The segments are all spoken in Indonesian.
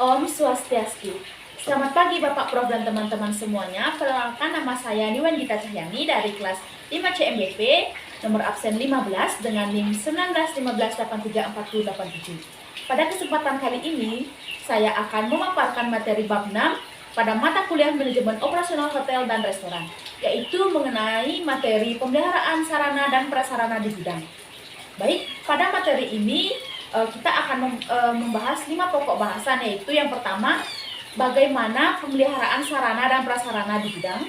Om Swastiastu. Selamat pagi Bapak Prof dan teman-teman semuanya. Perkenalkan, nama saya Niwan Gita Cahyani dari kelas 5 CMBP, nomor absen 15 dengan NIM 1915834087. Pada kesempatan kali ini, saya akan memaparkan materi bab 6 pada mata kuliah Manajemen Operasional Hotel dan Restoran, yaitu mengenai materi pemeliharaan sarana dan prasarana di gudang. Baik, pada materi ini kita akan membahas 5 pokok bahasan, yaitu yang pertama, bagaimana pemeliharaan sarana dan prasarana di gudang.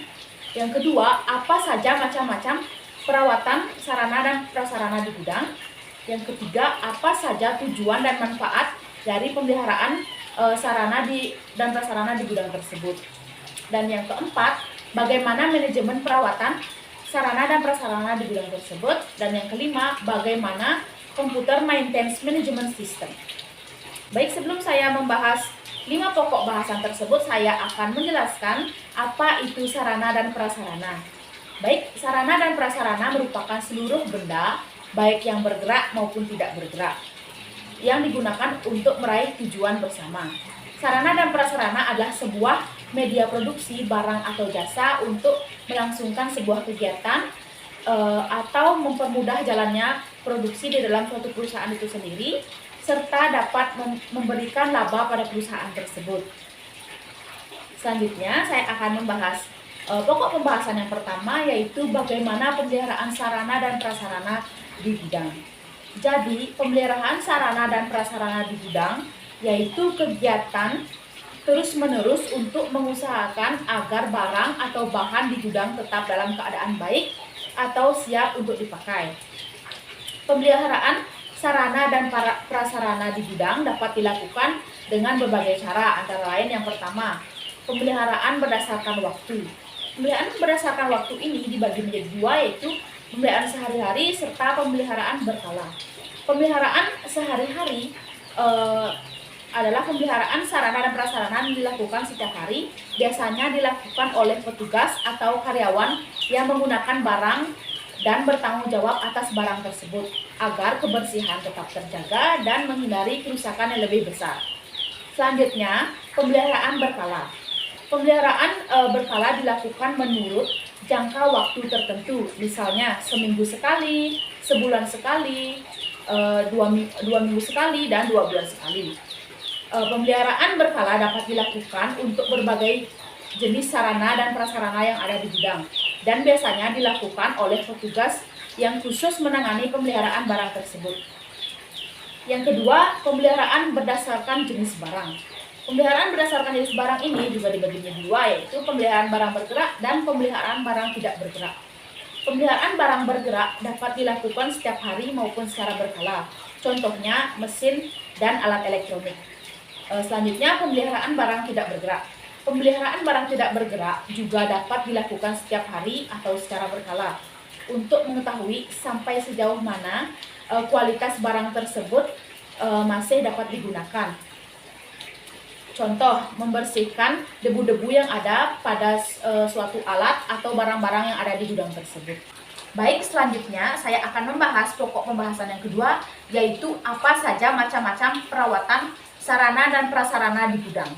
Yang kedua, apa saja macam-macam perawatan sarana dan prasarana di gudang. Yang ketiga, apa saja tujuan dan manfaat dari pemeliharaan sarana dan prasarana di gudang tersebut. Dan yang keempat, bagaimana manajemen perawatan sarana dan prasarana di gudang tersebut. Dan yang kelima, bagaimana Computer Maintenance Management System. Baik, sebelum saya membahas 5 pokok bahasan tersebut, saya akan menjelaskan apa itu sarana dan prasarana. Baik, sarana dan prasarana merupakan seluruh benda, baik yang bergerak maupun tidak bergerak, yang digunakan untuk meraih tujuan bersama. Sarana dan prasarana adalah sebuah media produksi barang atau jasa untuk melangsungkan sebuah kegiatan atau mempermudah jalannya produksi di dalam suatu perusahaan itu sendiri, serta dapat memberikan laba pada perusahaan tersebut. Selanjutnya, saya akan membahas pokok pembahasan yang pertama, yaitu bagaimana pemeliharaan sarana dan prasarana di gudang. Jadi, pemeliharaan sarana dan prasarana di gudang yaitu kegiatan terus-menerus untuk mengusahakan agar barang atau bahan di gudang tetap dalam keadaan baik atau siap untuk dipakai. Pemeliharaan sarana dan prasarana di gudang dapat dilakukan dengan berbagai cara, antara lain yang pertama, pemeliharaan berdasarkan waktu. Pemeliharaan berdasarkan waktu ini dibagi menjadi dua, yaitu pemeliharaan sehari-hari serta pemeliharaan berkala. Pemeliharaan sehari-hari adalah pemeliharaan sarana dan prasarana yang dilakukan setiap hari, biasanya dilakukan oleh petugas atau karyawan yang menggunakan barang dan bertanggung jawab atas barang tersebut agar kebersihan tetap terjaga dan menghindari kerusakan yang lebih besar. Selanjutnya, pemeliharaan berkala. Pemeliharaan berkala dilakukan menurut jangka waktu tertentu, misalnya seminggu sekali, sebulan sekali, 2 minggu sekali, dan 2 bulan sekali. Pemeliharaan berkala dapat dilakukan untuk berbagai jenis sarana dan prasarana yang ada di gudang, dan biasanya dilakukan oleh petugas yang khusus menangani pemeliharaan barang tersebut. Yang kedua, pemeliharaan berdasarkan jenis barang. Pemeliharaan berdasarkan jenis barang ini juga dibagi menjadi dua, yaitu pemeliharaan barang bergerak dan pemeliharaan barang tidak bergerak. Pemeliharaan barang bergerak dapat dilakukan setiap hari maupun secara berkala, contohnya mesin dan alat elektronik. Selanjutnya, pemeliharaan barang tidak bergerak. Pemeliharaan barang tidak bergerak juga dapat dilakukan setiap hari atau secara berkala untuk mengetahui sampai sejauh mana kualitas barang tersebut masih dapat digunakan. Contoh, membersihkan debu-debu yang ada pada suatu alat atau barang-barang yang ada di gudang tersebut. Baik, selanjutnya saya akan membahas pokok pembahasan yang kedua, yaitu apa saja macam-macam perawatan sarana dan prasarana di gudang.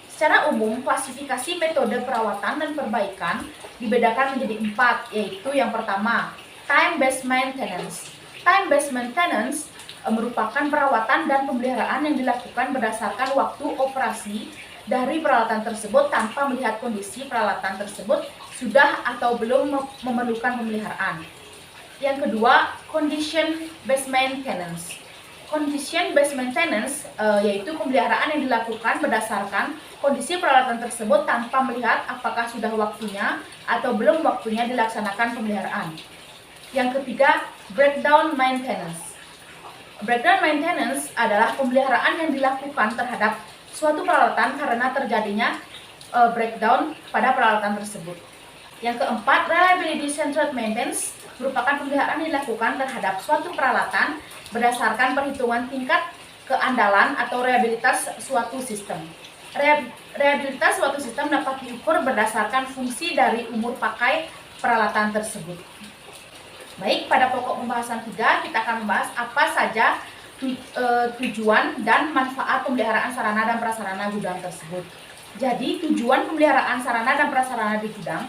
Secara umum, klasifikasi metode perawatan dan perbaikan dibedakan menjadi 4, yaitu yang pertama, time-based maintenance. Time-based maintenance merupakan perawatan dan pemeliharaan yang dilakukan berdasarkan waktu operasi dari peralatan tersebut tanpa melihat kondisi peralatan tersebut sudah atau belum memerlukan pemeliharaan. Yang kedua, condition-based maintenance. Condition-based maintenance yaitu pemeliharaan yang dilakukan berdasarkan kondisi peralatan tersebut tanpa melihat apakah sudah waktunya atau belum waktunya dilaksanakan pemeliharaan. Yang ketiga, breakdown maintenance. Breakdown maintenance adalah pemeliharaan yang dilakukan terhadap suatu peralatan karena terjadinya breakdown pada peralatan tersebut. Yang keempat, reliability centered maintenance merupakan pemeliharaan yang dilakukan terhadap suatu peralatan berdasarkan perhitungan tingkat keandalan atau reliabilitas suatu sistem. Reliabilitas suatu sistem dapat diukur berdasarkan fungsi dari umur pakai peralatan tersebut. Baik, pada pokok pembahasan 3 kita akan membahas apa saja tujuan dan manfaat pemeliharaan sarana dan prasarana gudang tersebut. Jadi tujuan pemeliharaan sarana dan prasarana di gudang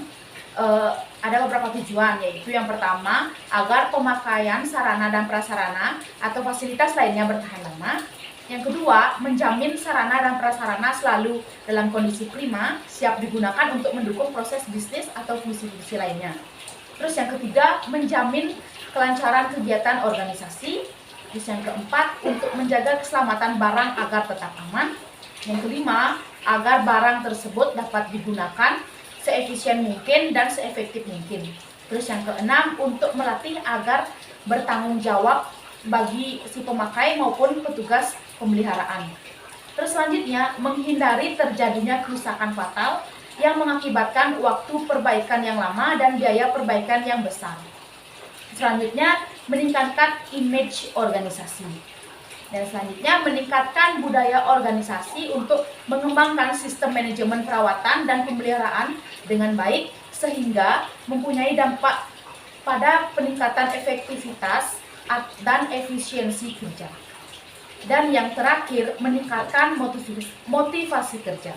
ada beberapa tujuan, yaitu yang pertama agar pemakaian sarana dan prasarana atau fasilitas lainnya bertahan lama. Yang kedua, menjamin sarana dan prasarana selalu dalam kondisi prima, siap digunakan untuk mendukung proses bisnis atau fungsi-fungsi lainnya. Terus yang ketiga, menjamin kelancaran kegiatan organisasi. Terus yang keempat, untuk menjaga keselamatan barang agar tetap aman. Yang kelima, agar barang tersebut dapat digunakan seefisien mungkin dan seefektif mungkin. Terus yang keenam, untuk melatih agar bertanggung jawab bagi si pemakai maupun petugas pemeliharaan. Terus selanjutnya, menghindari terjadinya kerusakan fatal yang mengakibatkan waktu perbaikan yang lama dan biaya perbaikan yang besar. Selanjutnya, meningkatkan image organisasi. Dan selanjutnya, meningkatkan budaya organisasi untuk mengembangkan sistem manajemen perawatan dan pemeliharaan dengan baik sehingga mempunyai dampak pada peningkatan efektivitas dan efisiensi kerja. Dan yang terakhir, meningkatkan motivasi kerja.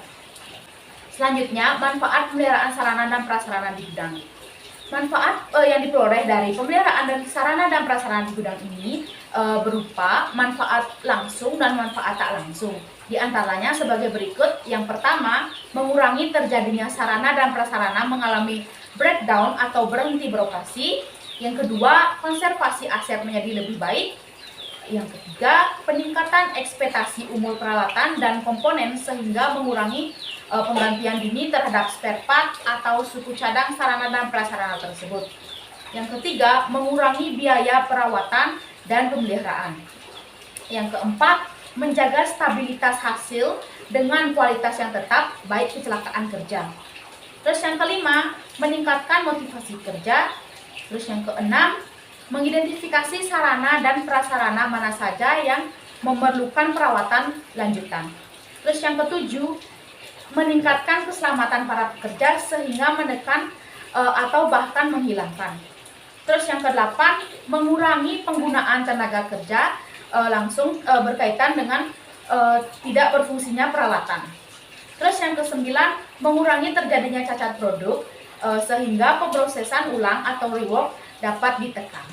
Selanjutnya, manfaat pemeliharaan sarana dan prasarana di gudang. Manfaat yang diperoleh dari pemeliharaan dan sarana dan prasarana di gudang ini berupa manfaat langsung dan manfaat tak langsung. Di antaranya sebagai berikut. Yang pertama, mengurangi terjadinya sarana dan prasarana mengalami breakdown atau berhenti beroperasi. Yang kedua, konservasi aset menjadi lebih baik. Yang ketiga, peningkatan ekspektasi umur peralatan dan komponen sehingga mengurangi penggantian dini terhadap spare part atau suku cadang sarana dan prasarana tersebut. Yang ketiga, mengurangi biaya perawatan dan pemeliharaan. Yang keempat, menjaga stabilitas hasil dengan kualitas yang tetap, baik kecelakaan kerja. Terus yang kelima, meningkatkan motivasi kerja. Terus yang keenam, mengidentifikasi sarana dan prasarana mana saja yang memerlukan perawatan lanjutan. Terus yang ketujuh, meningkatkan keselamatan para pekerja sehingga menekan atau bahkan menghilangkan. Terus yang kedelapan, mengurangi penggunaan tenaga kerja langsung berkaitan dengan tidak berfungsinya peralatan. Terus yang kesembilan, mengurangi terjadinya cacat produk sehingga pemrosesan ulang atau rework dapat ditekan.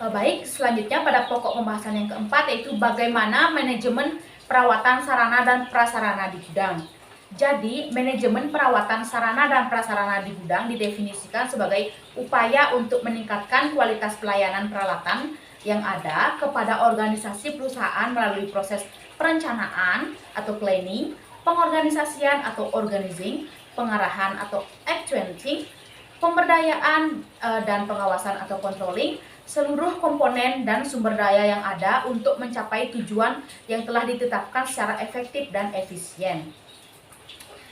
Baik, selanjutnya pada pokok pembahasan yang keempat, yaitu bagaimana manajemen perawatan sarana dan prasarana di gudang. Jadi, manajemen perawatan sarana dan prasarana di gudang didefinisikan sebagai upaya untuk meningkatkan kualitas pelayanan peralatan yang ada kepada organisasi perusahaan melalui proses perencanaan atau planning, pengorganisasian atau organizing, pengarahan atau actuating, pemberdayaan dan pengawasan atau controlling, seluruh komponen dan sumber daya yang ada untuk mencapai tujuan yang telah ditetapkan secara efektif dan efisien.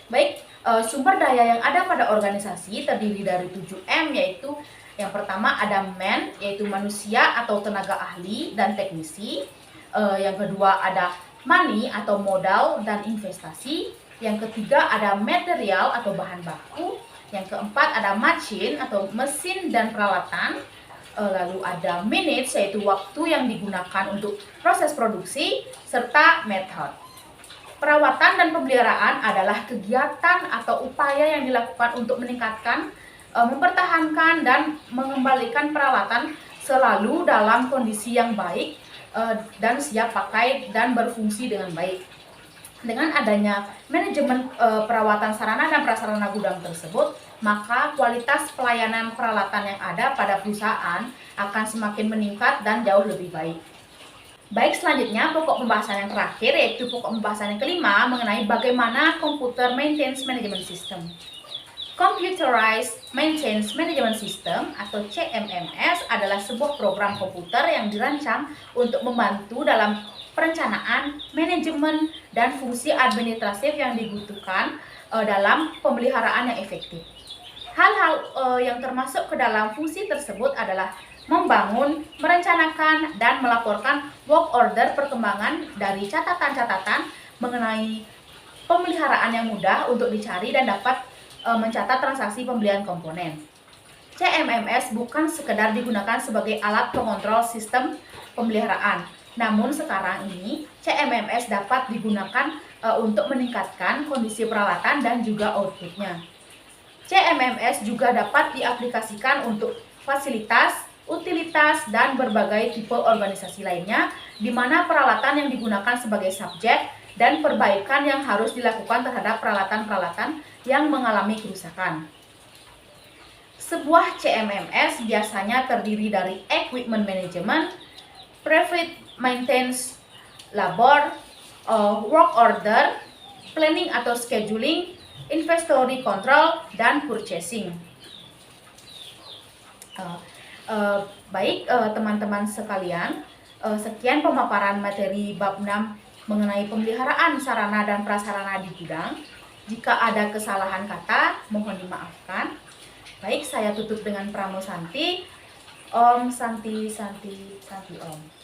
Baik, sumber daya yang ada pada organisasi terdiri dari 7M, yaitu yang pertama ada man, yaitu manusia atau tenaga ahli dan teknisi. Yang kedua ada money atau modal dan investasi. Yang ketiga ada material atau bahan baku. Yang keempat ada machine atau mesin dan peralatan. Lalu ada minutes, yaitu waktu yang digunakan untuk proses produksi, serta method. Perawatan dan pemeliharaan adalah kegiatan atau upaya yang dilakukan untuk meningkatkan, mempertahankan, dan mengembalikan peralatan selalu dalam kondisi yang baik dan siap pakai dan berfungsi dengan baik. Dengan adanya manajemen perawatan sarana dan prasarana gudang tersebut, maka kualitas pelayanan peralatan yang ada pada perusahaan akan semakin meningkat dan jauh lebih baik. Baik, selanjutnya pokok pembahasan yang terakhir, yaitu pokok pembahasan yang kelima mengenai bagaimana Computer Maintenance Management System. Computerized Maintenance Management System atau CMMS adalah sebuah program komputer yang dirancang untuk membantu dalam perencanaan, manajemen, dan fungsi administratif yang dibutuhkan dalam pemeliharaan yang efektif. Hal-hal yang termasuk ke dalam fungsi tersebut adalah membangun, merencanakan, dan melaporkan work order perkembangan dari catatan-catatan mengenai pemeliharaan yang mudah untuk dicari dan dapat mencatat transaksi pembelian komponen. CMMS bukan sekedar digunakan sebagai alat pengontrol sistem pemeliharaan, Namun sekarang ini CMMS dapat digunakan untuk meningkatkan kondisi peralatan dan juga outputnya. CMMS juga dapat diaplikasikan untuk fasilitas, utilitas, dan berbagai tipe organisasi lainnya, di mana peralatan yang digunakan sebagai subjek dan perbaikan yang harus dilakukan terhadap peralatan-peralatan yang mengalami kerusakan. Sebuah CMMS biasanya terdiri dari equipment management, private maintenance, labor, work order, planning atau scheduling, inventory control, dan purchasing. Baik teman-teman sekalian, sekian pemaparan materi bab 6 mengenai pemeliharaan sarana dan prasarana di gudang. Jika ada kesalahan kata, mohon dimaafkan. Baik, saya tutup dengan Pramo Santi. Om Santi Santi Santi Om.